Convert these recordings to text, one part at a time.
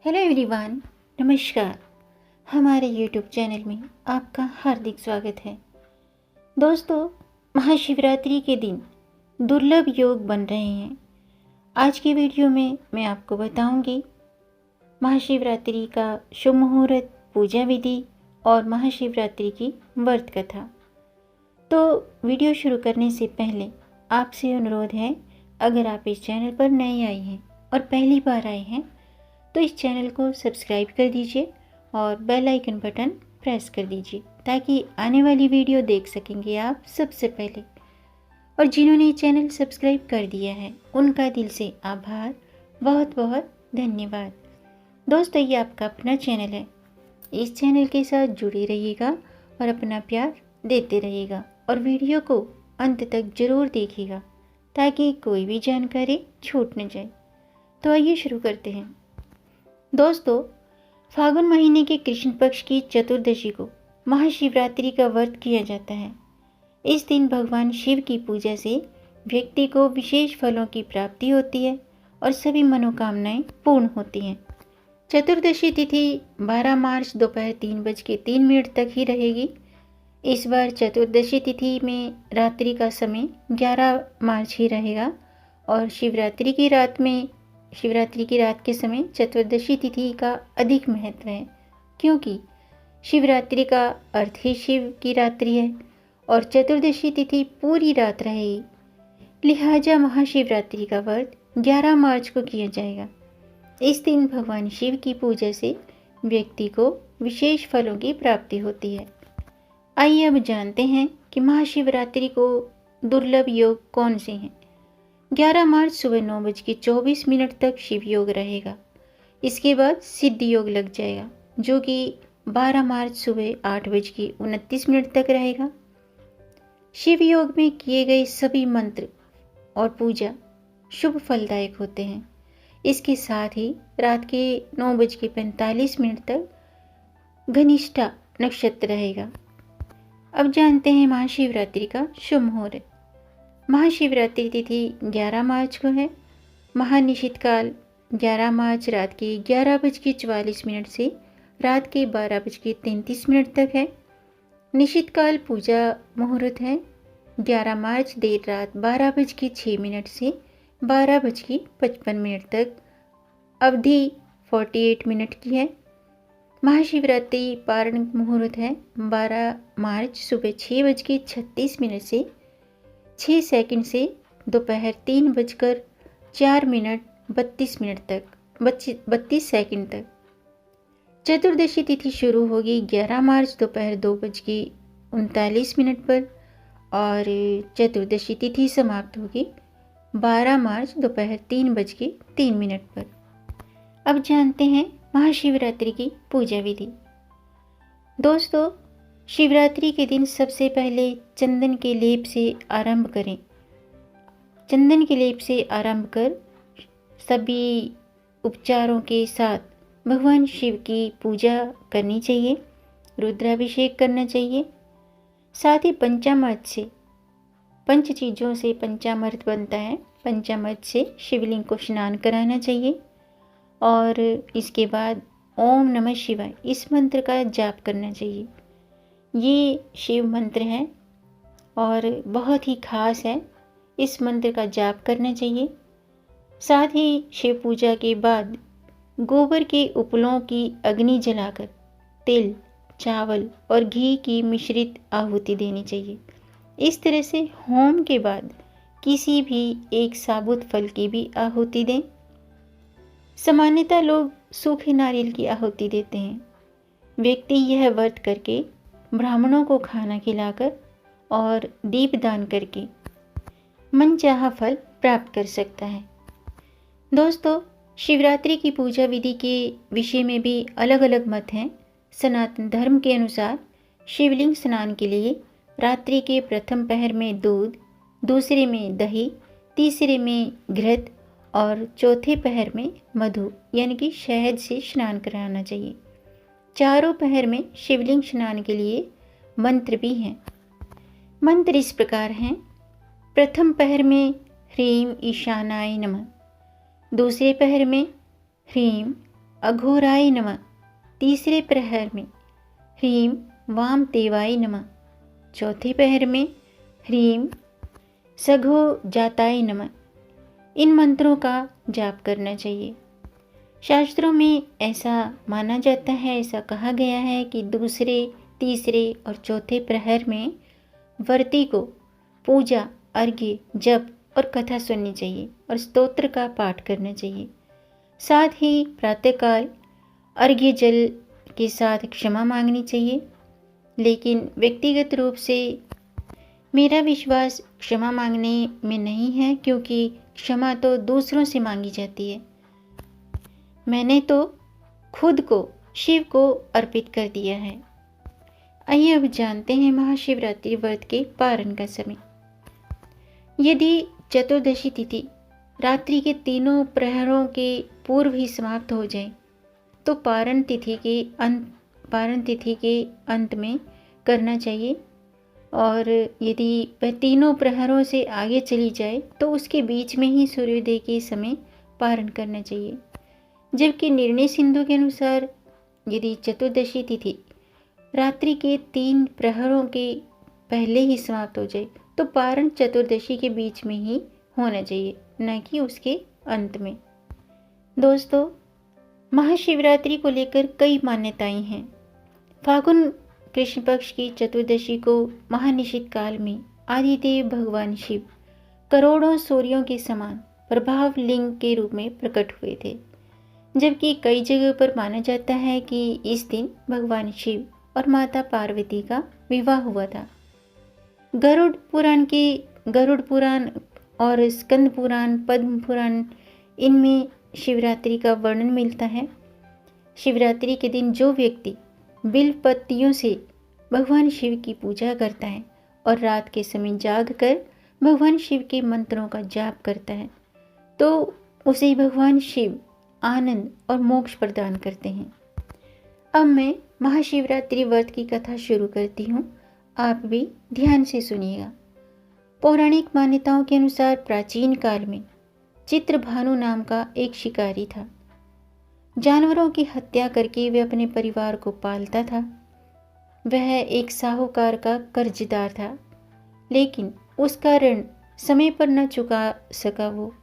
Hello everyone, नमस्कार। हमारे YouTube channel में आपका हार्दिक स्वागत है। दोस्तों, महाशिवरात्रि के दिन दुर्लभ योग बन रहे हैं। आज की वीडियो में मैं आपको बताऊंगी महाशिवरात्रि का शुभ मुहूर्त, पूजा विधि और महाशिवरात्रि की व्रत कथा। तो वीडियो शुरू करने से पहले आपसे अनुरोध है, अगर आप इस चैनल पर नए आए हैं और पहली बार आए हैं तो इस चैनल को सब्सक्राइब कर दीजिए और बेल आइकन बटन प्रेस कर दीजिए ताकि आने वाली वीडियो देख सकेंगे आप सबसे पहले। और जिन्होंने चैनल सब्सक्राइब कर दिया है उनका दिल से आभार, बहुत बहुत धन्यवाद। दोस्तों, ये आपका अपना चैनल है, इस चैनल के साथ जुड़े रहिएगा और अपना प्यार देते रहिएगा और वीडियो को अंत तक ज़रूर देखिएगा ताकि कोई भी जानकारी छूट न जाए। तो आइए शुरू करते हैं। दोस्तों, फागुन महीने के कृष्ण पक्ष की चतुर्दशी को महाशिवरात्रि का व्रत किया जाता है। इस दिन भगवान शिव की पूजा से व्यक्ति को विशेष फलों की प्राप्ति होती है और सभी मनोकामनाएं पूर्ण होती हैं। चतुर्दशी तिथि 12 मार्च दोपहर 3:03 तक ही रहेगी। इस बार चतुर्दशी तिथि में रात्रि का समय 11 मार्च ही रहेगा और शिवरात्रि की रात के समय चतुर्दशी तिथि का अधिक महत्व है, क्योंकि शिवरात्रि का अर्थ ही शिव की रात्रि है और चतुर्दशी तिथि पूरी रात रहेगी। लिहाजा महाशिवरात्रि का व्रत 11 मार्च को किया जाएगा। इस दिन भगवान शिव की पूजा से व्यक्ति को विशेष फलों की प्राप्ति होती है। आइए अब जानते हैं कि महाशिवरात्रि को दुर्लभ योग कौन से हैं। 11 मार्च सुबह 9:24 तक शिव योग रहेगा। इसके बाद सिद्ध योग लग जाएगा, जो कि 12 मार्च सुबह 8:29 तक रहेगा। शिव योग में किए गए सभी मंत्र और पूजा शुभ फलदायक होते हैं। इसके साथ ही रात के 9:45 तक घनिष्ठा नक्षत्र रहेगा। अब जानते हैं महाशिवरात्रि का शुभ मुहूर्त। महाशिवरात्रि तिथि 11 मार्च को है। महानिशित काल 11 मार्च रात के 11:44 से रात के 12:33 तक है। निशित काल पूजा मुहूर्त है 11 मार्च देर रात 12:06 से 12:55 तक। अवधि 48 मिनट की है। महाशिवरात्रि पारण मुहूर्त है 12 मार्च सुबह 6:36 से 6 सेकंड से दोपहर 3:04 32 सेकंड तक। चतुर्दशी तिथि शुरू होगी 11 मार्च दोपहर 2:39 पर और चतुर्दशी तिथि समाप्त होगी 12 मार्च दोपहर 3:03 पर। अब जानते हैं महाशिवरात्रि की पूजा विधि। दोस्तों, शिवरात्रि के दिन सबसे पहले चंदन के लेप से आरंभ करें। चंदन के लेप से आरंभ कर सभी उपचारों के साथ भगवान शिव की पूजा करनी चाहिए, रुद्राभिषेक करना चाहिए। साथ ही पंचामृत से, पंच चीज़ों से पंचामृत बनता है, पंचामृत से शिवलिंग को स्नान कराना चाहिए और इसके बाद ओम नमः शिवाय इस मंत्र का जाप करना चाहिए। ये शिव मंत्र है और बहुत ही खास है, इस मंत्र का जाप करना चाहिए। साथ ही शिव पूजा के बाद गोबर के उपलों की अग्नि जलाकर तिल, चावल और घी की मिश्रित आहुति देनी चाहिए। इस तरह से होम के बाद किसी भी एक साबुत फल की भी आहुति दें। सामान्यतः लोग सूखे नारियल की आहुति देते हैं। व्यक्ति यह व्रत करके ब्राह्मणों को खाना खिलाकर और दीपदान करके मनचाहा फल प्राप्त कर सकता है। दोस्तों, शिवरात्रि की पूजा विधि के विषय में भी अलग अलग मत हैं। सनातन धर्म के अनुसार शिवलिंग स्नान के लिए रात्रि के प्रथम पहर में दूध, दूसरे में दही, तीसरे में घृत और चौथे पहर में मधु यानी कि शहद से स्नान कराना चाहिए। चारों पहर में शिवलिंग स्नान के लिए मंत्र भी हैं। मंत्र इस प्रकार हैं। प्रथम पहर में ह्रीं ईशानाय नमः, दूसरे पहर में ह्रीं अघोराय नमः। तीसरे प्रहर में ह्रीं वाम देवाय नमः। चौथे प्रहर में ह्रीं सघो जाताय नमः। इन मंत्रों का जाप करना चाहिए। शास्त्रों में ऐसा माना जाता है, ऐसा कहा गया है कि दूसरे, तीसरे और चौथे प्रहर में व्रती को पूजा, अर्घ्य, जप और कथा सुननी चाहिए और स्तोत्र का पाठ करना चाहिए। साथ ही प्रातःकाल अर्घ्य जल के साथ क्षमा मांगनी चाहिए। लेकिन व्यक्तिगत रूप से मेरा विश्वास क्षमा मांगने में नहीं है, क्योंकि क्षमा तो दूसरों से मांगी जाती है। मैंने तो खुद को शिव को अर्पित कर दिया है। आइए अब जानते हैं महाशिवरात्रि व्रत के पारण का समय। यदि चतुर्दशी तिथि रात्रि के तीनों प्रहरों के पूर्व ही समाप्त हो जाए तो पारण तिथि के अंत में करना चाहिए, और यदि वह तीनों प्रहरों से आगे चली जाए तो उसके बीच में ही सूर्योदय के समय पारण करना चाहिए। जबकि निर्णय सिंधु के अनुसार यदि चतुर्दशी तिथि रात्रि के 3 प्रहरों के पहले ही समाप्त हो जाए तो पारण चतुर्दशी के बीच में ही होना चाहिए, न कि उसके अंत में। दोस्तों, महाशिवरात्रि को लेकर कई मान्यताएं हैं। फागुन कृष्ण पक्ष की चतुर्दशी को महानिशित काल में आदिदेव भगवान शिव करोड़ों सूर्यों के समान प्रभाव लिंग के रूप में प्रकट हुए थे। जबकि कई जगह पर माना जाता है कि इस दिन भगवान शिव और माता पार्वती का विवाह हुआ था। गरुड़ पुराण और स्कंद पुराण, पद्म पुराण, इनमें शिवरात्रि का वर्णन मिलता है। शिवरात्रि के दिन जो व्यक्ति बिल्व पत्तियों से भगवान शिव की पूजा करता है और रात के समय जाग कर भगवान शिव के मंत्रों का जाप करता है तो उसे भगवान शिव आनंद और मोक्ष प्रदान करते हैं। अब मैं महाशिवरात्रि व्रत की कथा शुरू करती हूँ, आप भी ध्यान से सुनिएगा। पौराणिक मान्यताओं के अनुसार प्राचीन काल में चित्रभानु नाम का एक शिकारी था। जानवरों की हत्या करके वह अपने परिवार को पालता था। वह एक साहूकार का कर्जदार था, लेकिन उसका ऋण समय पर न चुका सका। वो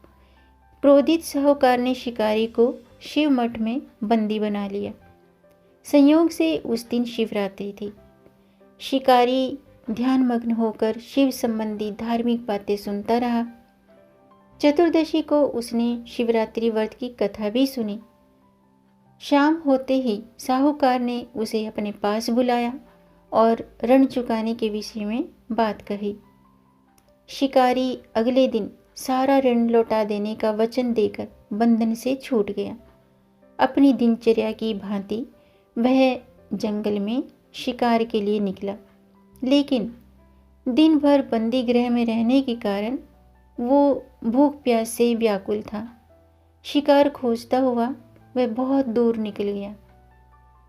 क्रोधित साहूकार ने शिकारी को शिव मठ में बंदी बना लिया। संयोग से उस दिन शिवरात्रि थी। शिकारी ध्यानमग्न होकर शिव संबंधी धार्मिक बातें सुनता रहा। चतुर्दशी को उसने शिवरात्रि व्रत की कथा भी सुनी। शाम होते ही साहूकार ने उसे अपने पास बुलाया और ऋण चुकाने के विषय में बात कही। शिकारी अगले दिन सारा ऋण लौटा देने का वचन देकर बंधन से छूट गया। अपनी दिनचर्या की भांति वह जंगल में शिकार के लिए निकला, लेकिन दिन भर बंदी गृह में रहने के कारण वो भूख प्यास से व्याकुल था। शिकार खोजता हुआ वह बहुत दूर निकल गया।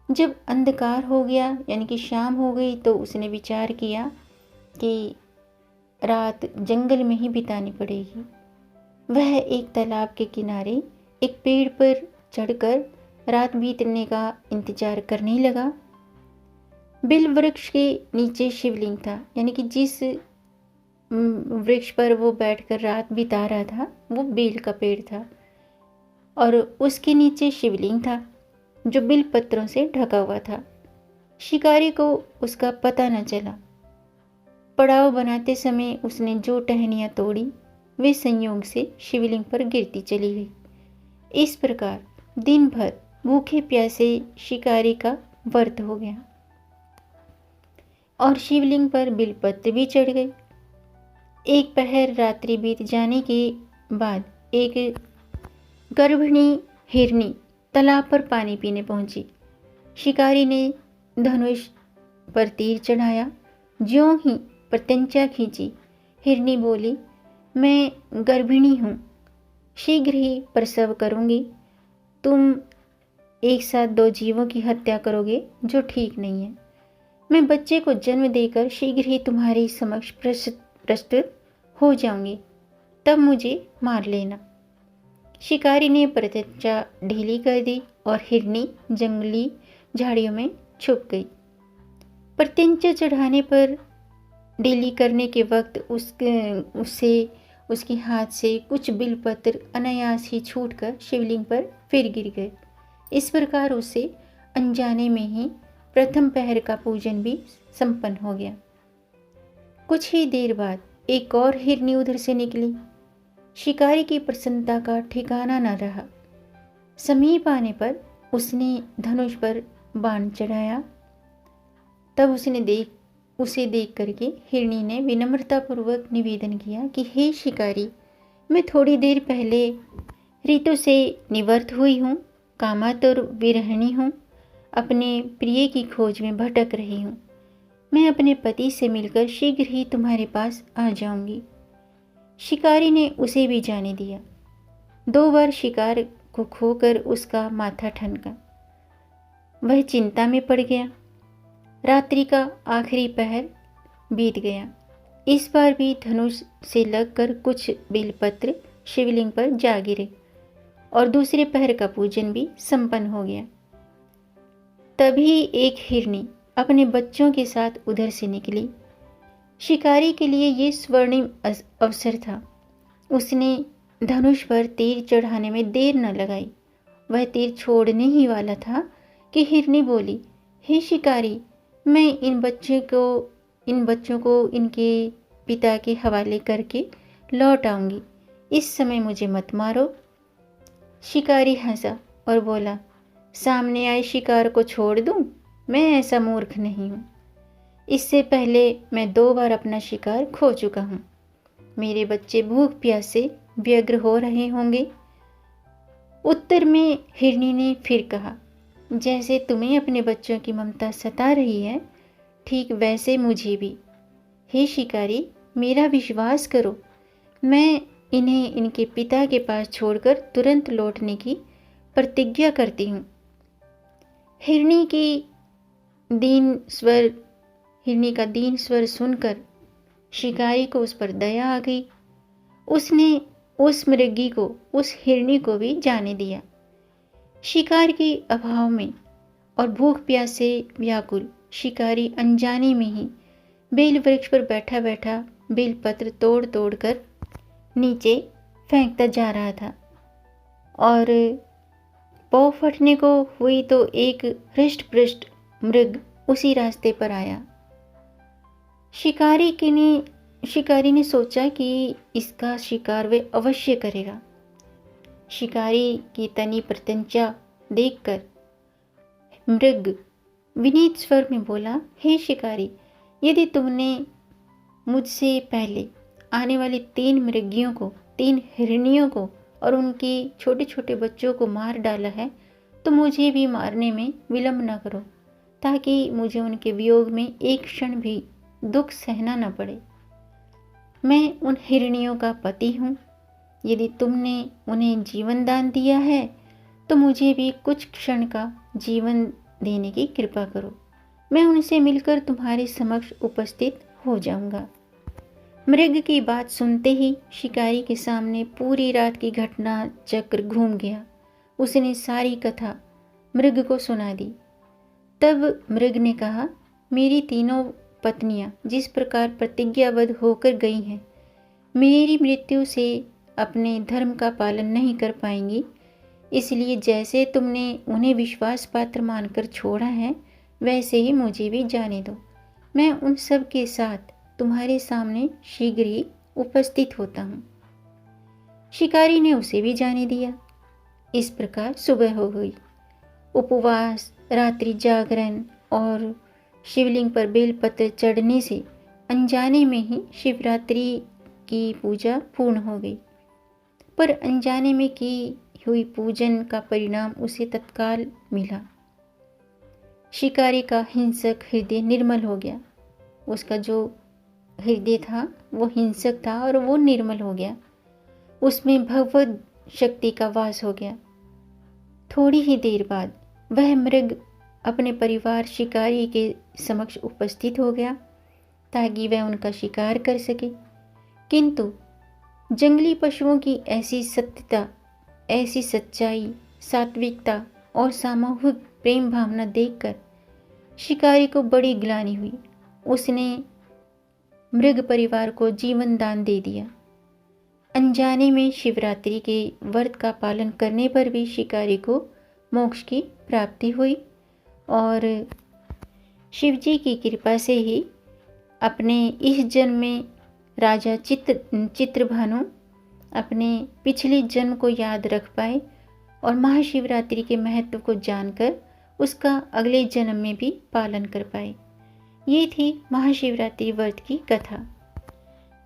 जब अंधकार हो गया, यानी कि शाम हो गई, तो उसने विचार किया कि रात जंगल में ही बितानी पड़ेगी। वह एक तालाब के किनारे एक पेड़ पर चढ़कर रात बीतने का इंतजार करने लगा। बिल वृक्ष के नीचे शिवलिंग था, यानी कि जिस वृक्ष पर वो बैठकर रात बिता रहा था वो बेल का पेड़ था, और उसके नीचे शिवलिंग था जो बिल पत्रों से ढका हुआ था। शिकारी को उसका पता न चला। पड़ाव बनाते समय उसने जो टहनियाँ तोड़ी वे संयोग से शिवलिंग पर गिरती चली गई। इस प्रकार दिन भर भूखे प्यासे शिकारी का व्रत हो गया और शिवलिंग पर बिलपत्र भी चढ़ गई। एक पहर रात्रि बीत जाने के बाद एक गर्भिणी हिरनी तालाब पर पानी पीने पहुंची। शिकारी ने धनुष पर तीर चढ़ाया। ज्यों ही प्रत्यंचा खींची, हिरनी बोली, मैं गर्भिणी हूँ, शीघ्र ही प्रसव करूँगी। तुम एक साथ 2 जीवों की हत्या करोगे जो ठीक नहीं है। मैं बच्चे को जन्म देकर शीघ्र ही तुम्हारे समक्ष प्रस्तुत हो जाऊंगी, तब मुझे मार लेना। शिकारी ने प्रतीक्षा ढीली कर दी और हिरनी जंगली झाड़ियों में छुप गई। प्रत्यंचा चढ़ाने पर ढीली करने के वक्त उसके हाथ से कुछ बिलपत्र अनायास ही छूटकर शिवलिंग पर फिर गिर गए। इस प्रकार उसे अनजाने में ही प्रथम पहर का पूजन भी संपन्न हो गया। कुछ ही देर बाद एक और हिरनी उधर से निकली। शिकारी की प्रसन्नता का ठिकाना न रहा। समीप आने पर उसने धनुष पर बाण चढ़ाया। तब उसे देख करके हिरनी ने विनम्रतापूर्वक निवेदन किया कि हे शिकारी, मैं थोड़ी देर पहले ऋतु से निवृत्त हुई हूँ, कामातुर विरहिणी हूँ, अपने प्रिय की खोज में भटक रही हूँ। मैं अपने पति से मिलकर शीघ्र ही तुम्हारे पास आ जाऊंगी। शिकारी ने उसे भी जाने दिया। 2 बार शिकार को खोकर उसका माथा ठनका। वह चिंता में पड़ गया। रात्रि का आखिरी पहर बीत गया। इस बार भी धनुष से लगकर कुछ बेलपत्र शिवलिंग पर जा गिरे और दूसरे पहर का पूजन भी संपन्न हो गया। तभी एक हिरनी अपने बच्चों के साथ उधर से निकली। शिकारी के लिए ये स्वर्णिम अवसर था। उसने धनुष पर तीर चढ़ाने में देर न लगाई। वह तीर छोड़ने ही वाला था कि हिरनी बोली, हे शिकारी, मैं इन बच्चों को इनके पिता के हवाले करके लौट आऊंगी। इस समय मुझे मत मारो। शिकारी हंसा और बोला, सामने आए शिकार को छोड़ दूं? मैं ऐसा मूर्ख नहीं हूँ। इससे पहले मैं 2 बार अपना शिकार खो चुका हूँ। मेरे बच्चे भूख प्यास से व्यग्र हो रहे होंगे। उत्तर में हिरनी ने फिर कहा, जैसे तुम्हें अपने बच्चों की ममता सता रही है, ठीक वैसे मुझे भी। हे शिकारी, मेरा विश्वास करो, मैं इन्हें इनके पिता के पास छोड़कर तुरंत लौटने की प्रतिज्ञा करती हूँ। हिरनी का दीन स्वर सुनकर शिकारी को उस पर दया आ गई। उसने उस मृगी को, उस हिरनी को भी जाने दिया। शिकार के अभाव में और भूख प्यास से व्याकुल शिकारी अनजाने में ही बेल वृक्ष पर बैठा बैठा बेलपत्र तोड़ तोड़ कर नीचे फेंकता जा रहा था और पौ फटने को हुई तो एक हृष्ट पृष्ठ मृग उसी रास्ते पर आया। शिकारी ने सोचा कि इसका शिकार वे अवश्य करेगा। शिकारी की तनी प्रत्यंचा देखकर मृग विनीत स्वर में बोला, हे शिकारी, यदि तुमने मुझसे पहले आने वाली 3 मृगियों को, 3 हिरनियों को और उनके छोटे छोटे बच्चों को मार डाला है, तो मुझे भी मारने में विलंब न करो, ताकि मुझे उनके वियोग में एक क्षण भी दुख सहना न पड़े। मैं उन हिरनियों का पति हूँ। यदि तुमने उन्हें जीवन दान दिया है, तो मुझे भी कुछ क्षण का जीवन देने की कृपा करो। मैं उनसे मिलकर तुम्हारे समक्ष उपस्थित हो जाऊंगा। मृग की बात सुनते ही शिकारी के सामने पूरी रात की घटना चक्र घूम गया। उसने सारी कथा मृग को सुना दी। तब मृग ने कहा, मेरी 3 पत्नियां जिस प्रकार प्रतिज्ञाबद्ध होकर गई हैं, मेरी मृत्यु से अपने धर्म का पालन नहीं कर पाएंगी। इसलिए जैसे तुमने उन्हें विश्वास पात्र मानकर छोड़ा है, वैसे ही मुझे भी जाने दो। मैं उन सब के साथ तुम्हारे सामने शीघ्र ही उपस्थित होता हूँ। शिकारी ने उसे भी जाने दिया। इस प्रकार सुबह हो गई। उपवास, रात्रि जागरण और शिवलिंग पर बेलपत्र चढ़ने से अनजाने में ही शिवरात्रि की पूजा पूर्ण हो गई। पर अनजाने में की हुई पूजन का परिणाम उसे तत्काल मिला। शिकारी का हिंसक हृदय निर्मल हो गया। उसका जो हृदय था वो हिंसक था और वो निर्मल हो गया। उसमें भगवत शक्ति का वास हो गया। थोड़ी ही देर बाद वह मृग अपने परिवार शिकारी के समक्ष उपस्थित हो गया ताकि वह उनका शिकार कर सके। किंतु जंगली पशुओं की ऐसी सत्यता ऐसी सच्चाई, सात्विकता और सामूहिक प्रेम भावना देखकर शिकारी को बड़ी ग्लानि हुई। उसने मृग परिवार को जीवन दान दे दिया। अनजाने में शिवरात्रि के व्रत का पालन करने पर भी शिकारी को मोक्ष की प्राप्ति हुई और शिवजी की कृपा से ही अपने इस जन्म में राजा चित्रभानु अपने पिछले जन्म को याद रख पाए और महाशिवरात्रि के महत्व को जानकर उसका अगले जन्म में भी पालन कर पाए। ये थी महाशिवरात्रि व्रत की कथा।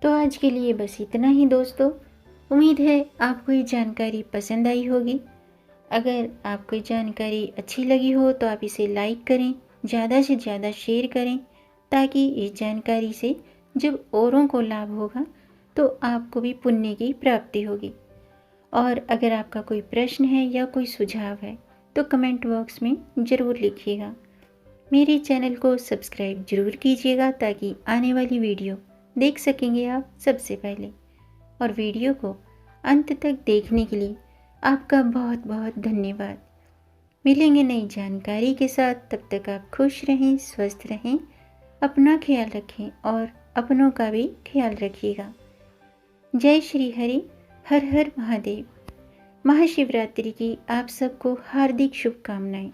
तो आज के लिए बस इतना ही दोस्तों। उम्मीद है आपको ये जानकारी पसंद आई होगी। अगर आपको ये जानकारी अच्छी लगी हो तो आप इसे लाइक करें, ज़्यादा से ज़्यादा शेयर करें, ताकि इस जानकारी से जब औरों को लाभ होगा तो आपको भी पुण्य की प्राप्ति होगी। और अगर आपका कोई प्रश्न है या कोई सुझाव है तो कमेंट बॉक्स में ज़रूर लिखिएगा। मेरे चैनल को सब्सक्राइब जरूर कीजिएगा ताकि आने वाली वीडियो देख सकेंगे आप सबसे पहले। और वीडियो को अंत तक देखने के लिए आपका बहुत बहुत धन्यवाद। मिलेंगे नई जानकारी के साथ, तब तक आप खुश रहें, स्वस्थ रहें, अपना ख्याल रखें और अपनों का भी ख्याल रखिएगा। जय श्री हरि, हर हर महादेव। महाशिवरात्रि की आप सबको हार्दिक शुभकामनाएं।